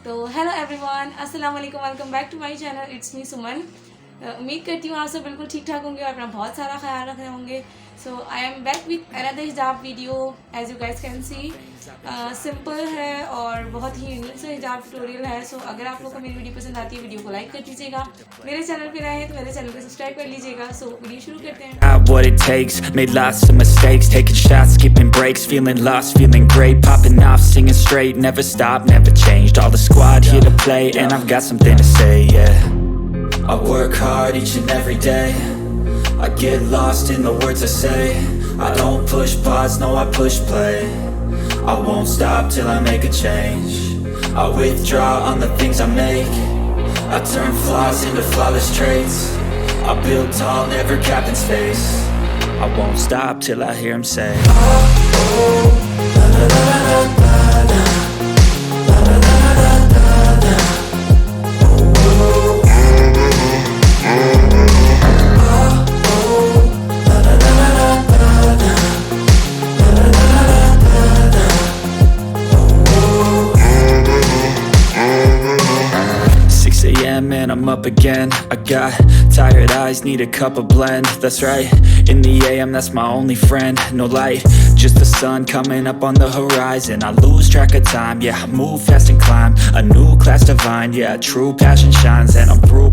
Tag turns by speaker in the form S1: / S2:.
S1: तो hello everyone, अस्सलाम वालेकुम, welcome back to my channel. It's me Suman. उम्मीद करती हूँ आप सब बिल्कुल ठीक ठाक होंगे और अपना बहुत सारा ख्याल रख रहे होंगे। So I am back with another hijab video. As you guys can see, simple है और बहुत ही यूनिक सा हिजाब ट्यूटोरियल है। सो अगर आप लोग को मेरी वीडियो पसंद आती है, वीडियो को लाइक कर दीजिएगा। मेरे चैनल पे आए हैं तो मेरे चैनल को सब्सक्राइब कर लीजिएगा। सो वीडियो शुरू करते हैं।
S2: Got what it takes, made lots of mistakes, taking shots, skipping breaks, feeling lost, feeling great, popping off, singing straight, never stopped, never changed, all the squad here to play, and I've got something to say, yeah. I work hard each and every day, I get lost in the words I say, I don't push pause, no I push play, I won't stop till I make a change, I withdraw on the things I make, I turn flaws into flawless traits, I build tall, never capped in space, I won't stop till I hear him say, and I'm up again. I got tired eyes, need a cup of blend. That's right, in the AM, that's my only friend. No light, just the sun coming up on the horizon. I lose track of time, yeah, I move fast and climb a new class divine. Yeah, true passion shines and I'm through